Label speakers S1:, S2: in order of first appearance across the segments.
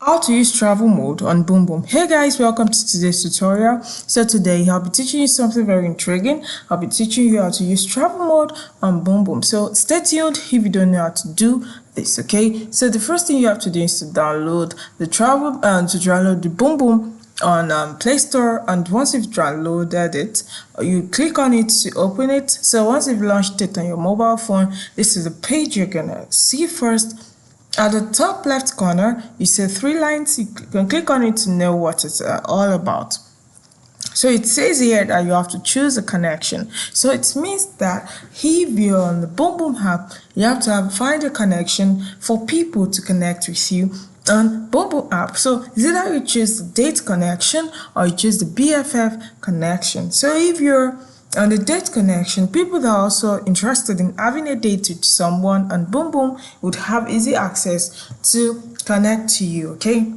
S1: How to use travel mode on Bumble. Hey guys, welcome to today's tutorial. So today I'll be teaching you something very intriguing. I'll be teaching you how to use travel mode on Bumble. So stay tuned if you don't know how to do this, okay? So the first thing you have to do is to download the Bumble on Play Store, and once you've downloaded it, you click on it to open it. So once you've launched it on your mobile phone, this is the page you're gonna see first. At the top left corner, you see three lines. You can click on it to know what it's all about. So it says here that you have to choose a connection. So it means that if you're on the Boom Boom app, you have to find a connection for people to connect with you on Boom Boom app. So is either you choose the date connection or you choose the BFF connection. So if you're on the date connection, people that are also interested in having a date with someone on Boom Boom would have easy access to connect to you, okay?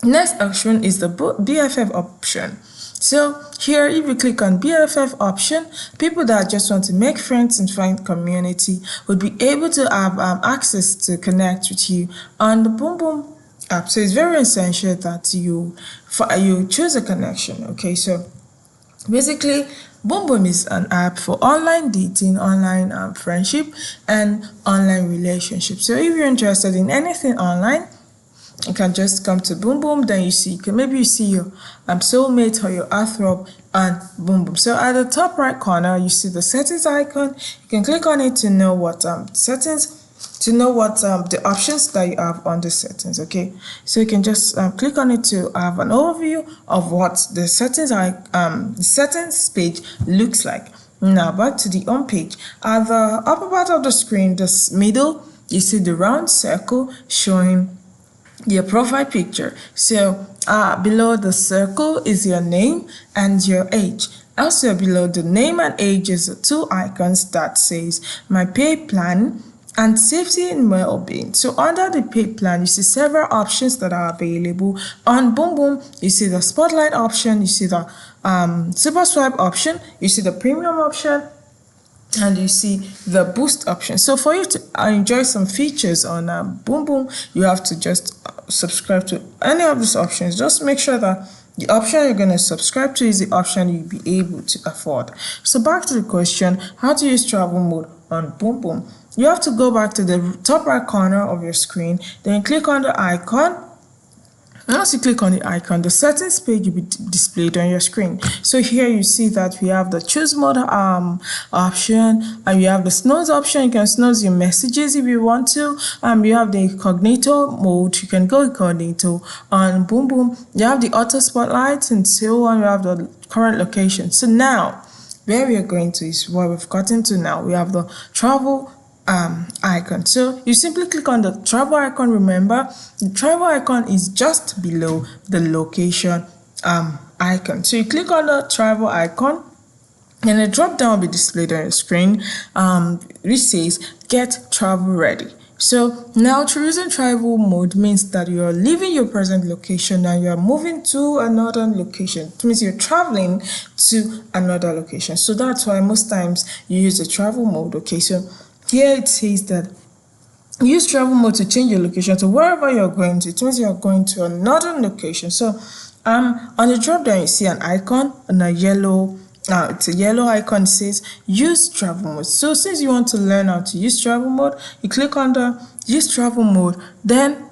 S1: Next option is the BFF option. So here, if you click on BFF option, people that just want to make friends and find community would be able to have access to connect with you on the Boom Boom app. So it's very essential that you choose a connection, okay? So basically, Boom Boom is an app for online dating, online friendship, and online relationships. So if you're interested in anything online, you can just come to Boom Boom. Then maybe you see your soulmate or your heartthrob on Boom Boom. So at the top right corner, you see the settings icon. You can click on it to know what the options that you have on the settings, okay? So you can just click on it to have an overview of what the settings page looks like. Now back to the home page. At the upper part of the screen, this middle, you see the round circle showing your profile picture. So below the circle is your name and your age. Also below the name and age is the two icons that says my pay plan and safety and well-being. So under the pay plan, you see several options that are available on Boom Boom. You see the spotlight option, you see the super swipe option, you see the premium option, and you see the boost option. So for you to enjoy some features on Boom Boom, you have to just subscribe to any of these options. Just make sure that the option you're going to subscribe to is the option you'll be able to afford. So back to the question, how to use travel mode on Boom Boom. You have to go back to the top right corner of your screen, then click on the icon. Once you click on the icon, the settings page will be displayed on your screen. So here you see that we have the choose mode option, and you have the snooze option. You can snooze your messages if you want to. You have the incognito mode. You can go incognito on Boom Boom. You have the auto spotlight and so on. You have the current location. So now where we are going to is what we've gotten to now. We have the travel icon. So you simply click on the travel icon. Remember, the travel icon is just below the location icon. So you click on the travel icon, and a drop down will be displayed on your screen, which says get travel ready. So now choosing travel mode means that you are leaving your present location and you are moving to another location. It means you're traveling to another location. So that's why most times you use the travel mode, okay? So here it says that use travel mode to change your location to wherever you're going to. It means you're going to another location. So on the drop down, you see an icon and a yellow. It's a yellow icon. It says use travel mode. So since you want to learn how to use travel mode, you click on the use travel mode. Then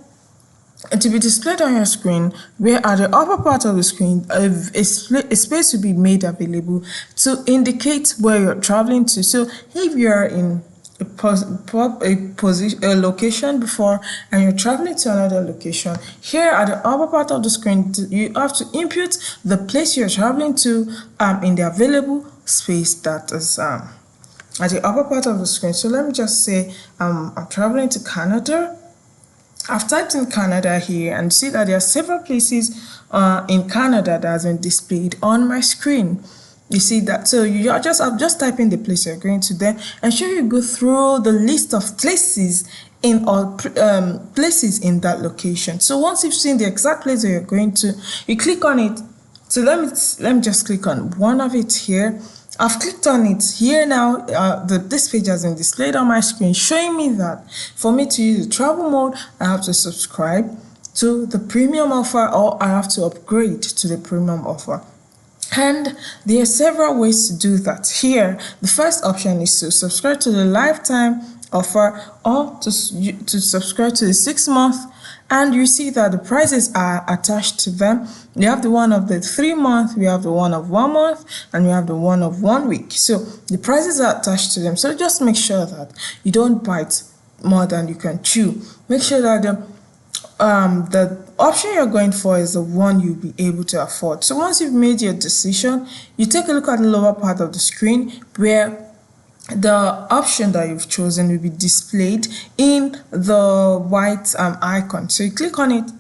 S1: it will be displayed on your screen, where at the upper part of the screen a space will be made available to indicate where you're traveling to. So if you're in a location before and you're traveling to another location, here at the upper part of the screen you have to input the place you're traveling to in the available space that is at the upper part of the screen. So let me just say I'm traveling to Canada. I've typed in Canada here and see that there are several places in Canada that has been displayed on my screen. You see that? So I'm just typing the place you're going to there, and sure you go through the list of places in all places in that location. So once you've seen the exact place that you're going to, you click on it. So let me just click on one of it here. I've clicked on it here now. This page has been displayed on my screen, showing me that for me to use the travel mode, I have to subscribe to the premium offer, or I have to upgrade to the premium offer. And there are several ways to do that. Here, the first option is to subscribe to the lifetime offer, or to subscribe to the 6 month, and you see that the prices are attached to them. We have the one of the 3 month, we have the one of 1 month, and we have the one of 1 week. So the prices are attached to them. So just make sure that you don't bite more than you can chew. Make sure that the option you're going for is the one you'll be able to afford. So once you've made your decision, you take a look at the lower part of the screen where the option that you've chosen will be displayed in the white icon. So you click on it,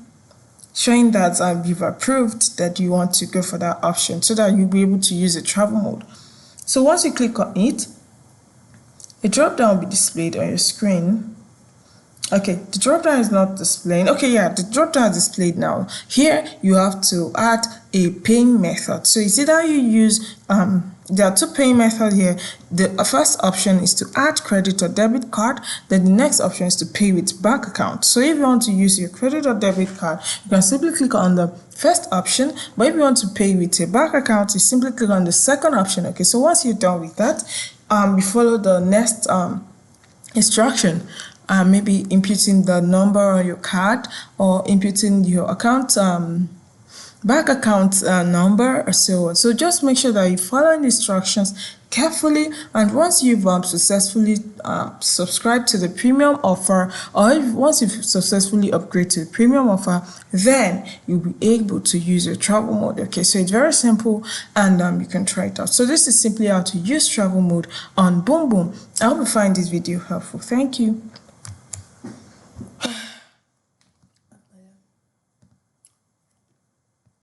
S1: showing that you've approved that you want to go for that option, so that you'll be able to use the travel mode. So once you click on it, a drop down will be displayed on your screen. Okay, the drop down is not displaying. Okay, yeah, the drop down is displayed now. Here you have to add a paying method. So it's either you use there are two paying methods here. The first option is to add credit or debit card. Then the next option is to pay with bank account. So if you want to use your credit or debit card, you can simply click on the first option. But if you want to pay with a bank account, you simply click on the second option. Okay, so once you're done with that, you follow the next instruction. Maybe inputting the number on your card, or inputting your account bank account number, or so on. So just make sure that you follow the instructions carefully, and once you've successfully subscribed to the premium offer, or once you've successfully upgraded to the premium offer, then you'll be able to use your travel mode. Okay, so it's very simple, and you can try it out. So this is simply how to use travel mode on Bumble. I hope you find this video helpful. Thank you.